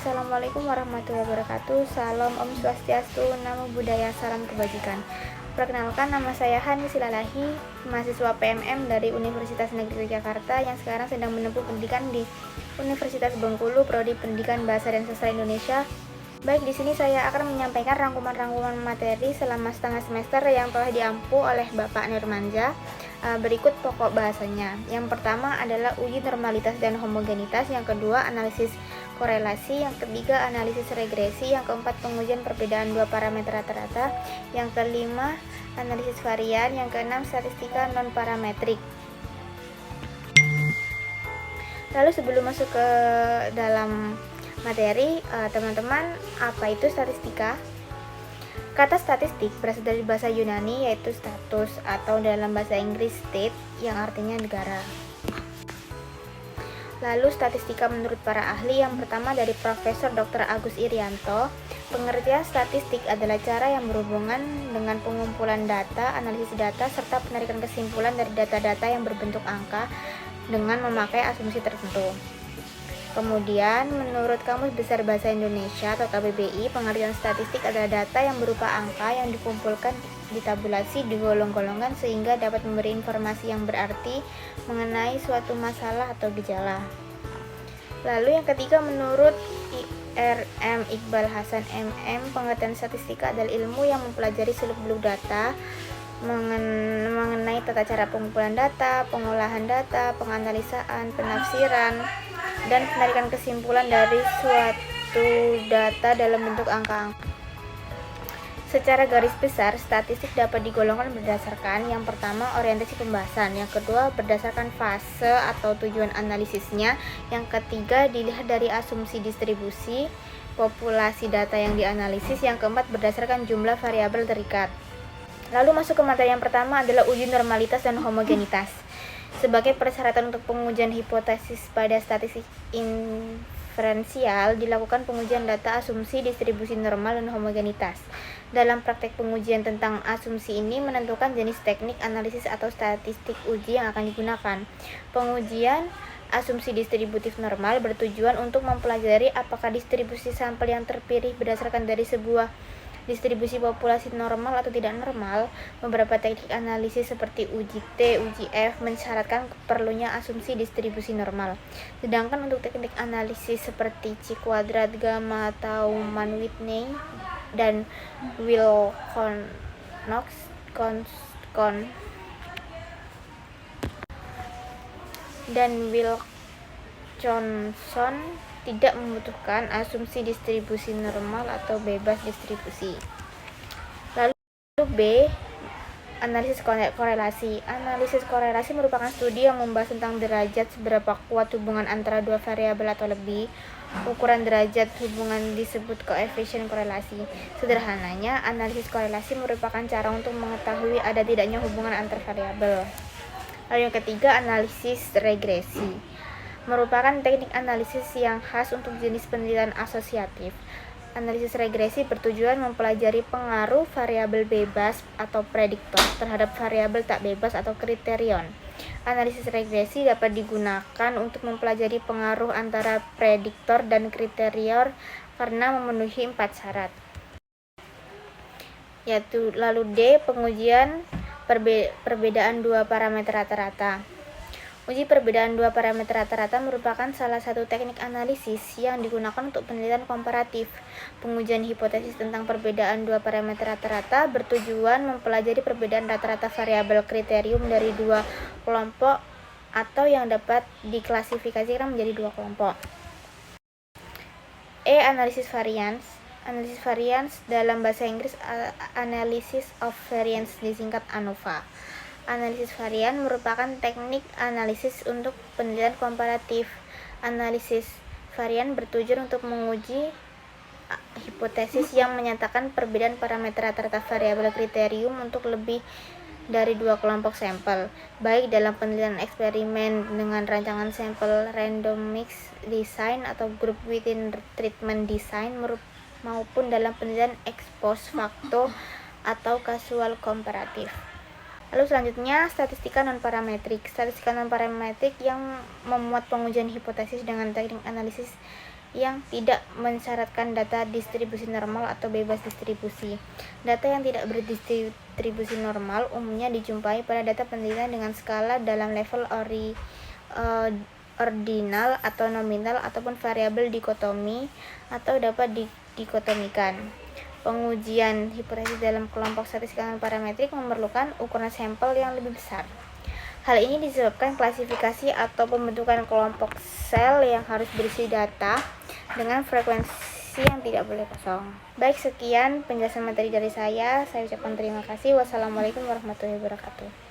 Assalamualaikum warahmatullahi wabarakatuh. Salam Om Swastiastu, Namo Buddhaya, salam kebajikan. Perkenalkan, nama saya Hani Silalahi, mahasiswa PMM dari Universitas Negeri Yogyakarta yang sekarang sedang menempuh pendidikan di Universitas Bengkulu, Prodi Pendidikan Bahasa dan Sastra Indonesia. Baik, di sini saya akan menyampaikan rangkuman-rangkuman materi selama setengah semester yang telah diampu oleh Bapak Nirmanja. Berikut pokok bahasanya. Yang pertama adalah uji normalitas dan homogenitas, yang kedua analisis korelasi, yang ketiga analisis regresi, yang keempat pengujian perbedaan dua parameter rata-rata, yang kelima analisis varian, yang keenam statistika non parametrik. Lalu sebelum masuk ke dalam materi, teman-teman, apa itu statistika? Kata statistik berasal dari bahasa Yunani, yaitu status, atau dalam bahasa Inggris state, yang artinya negara. Lalu statistika menurut para ahli, yang pertama dari Profesor Dr. Agus Irianto, pengertian statistik adalah cara yang berhubungan dengan pengumpulan data, analisis data, serta penarikan kesimpulan dari data-data yang berbentuk angka dengan memakai asumsi tertentu. Kemudian, menurut Kamus Besar Bahasa Indonesia atau KBBI, pengertian statistik adalah data yang berupa angka yang dikumpulkan, ditabulasi, digolong-golongkan sehingga dapat memberi informasi yang berarti mengenai suatu masalah atau gejala. Lalu yang ketiga, menurut IRM Iqbal Hasan MM, pengertian statistika adalah ilmu yang mempelajari seluk-beluk data, mengenai tata cara pengumpulan data, pengolahan data, penganalisaan, penafsiran, dan penarikan kesimpulan dari suatu data dalam bentuk angka-angka. Secara garis besar, statistik dapat digolongkan berdasarkan yang pertama orientasi pembahasan, yang kedua berdasarkan fase atau tujuan analisisnya, yang ketiga dilihat dari asumsi distribusi populasi data yang dianalisis, yang keempat berdasarkan jumlah variabel terikat. Lalu masuk ke materi yang pertama adalah uji normalitas dan homogenitas. Sebagai persyaratan untuk pengujian hipotesis pada statistik inferensial, dilakukan pengujian data asumsi distribusi normal dan homogenitas. Dalam praktek pengujian tentang asumsi ini menentukan jenis teknik analisis atau statistik uji yang akan digunakan. Pengujian asumsi distributif normal bertujuan untuk mempelajari apakah distribusi sampel yang terpilih berdasarkan dari sebuah distribusi populasi normal atau tidak normal. Beberapa teknik analisis seperti uji T, uji F mensyaratkan perlunya asumsi distribusi normal. Sedangkan untuk teknik analisis seperti C-kuadrat, gamma, atau Mann-Whitney dan Wilcox dan Wilcoxon tidak membutuhkan asumsi distribusi normal atau bebas distribusi. Lalu B, analisis korelasi. Analisis korelasi merupakan studi yang membahas tentang derajat seberapa kuat hubungan antara dua variabel atau lebih. Ukuran derajat hubungan disebut koefisien korelasi. Sederhananya, analisis korelasi merupakan cara untuk mengetahui ada tidaknya hubungan antar variabel. Lalu yang ketiga, analisis regresi merupakan teknik analisis yang khas untuk jenis penelitian asosiatif. Analisis regresi bertujuan mempelajari pengaruh variabel bebas atau prediktor terhadap variabel tak bebas atau kriterion. Analisis regresi dapat digunakan untuk mempelajari pengaruh antara prediktor dan kriterion karena memenuhi 4 syarat. Yaitu lalu D, pengujian perbedaan dua parameter rata-rata. Uji perbedaan dua parameter rata-rata merupakan salah satu teknik analisis yang digunakan untuk penelitian komparatif. Pengujian hipotesis tentang perbedaan dua parameter rata-rata bertujuan mempelajari perbedaan rata-rata variabel kriterium dari dua kelompok atau yang dapat diklasifikasikan menjadi dua kelompok. E, analisis variance. Analisis variance dalam bahasa Inggris analysis of variance, disingkat ANOVA. Analisis varian merupakan teknik analisis untuk penelitian komparatif. Analisis varian bertujuan untuk menguji hipotesis yang menyatakan perbedaan parameter rata-rata variabel kriterium untuk lebih dari dua kelompok sampel, baik dalam penelitian eksperimen dengan rancangan sampel random mix design atau group within treatment design maupun dalam penelitian ex post facto atau kasual komparatif. Lalu selanjutnya, statistika non-parametrik. Statistika non-parametrik yang memuat pengujian hipotesis dengan teknik analisis yang tidak mensyaratkan data distribusi normal atau bebas distribusi. Data yang tidak berdistribusi normal umumnya dijumpai pada data penelitian dengan skala dalam level ordinal atau nominal ataupun variabel dikotomi atau dapat dikotomikan. Pengujian hipotesis dalam kelompok statistik parametrik memerlukan ukuran sampel yang lebih besar. Hal ini disebabkan klasifikasi atau pembentukan kelompok sel yang harus berisi data dengan frekuensi yang tidak boleh kosong. Baik, sekian penjelasan materi dari saya. Saya ucapkan terima kasih. Wassalamualaikum warahmatullahi wabarakatuh.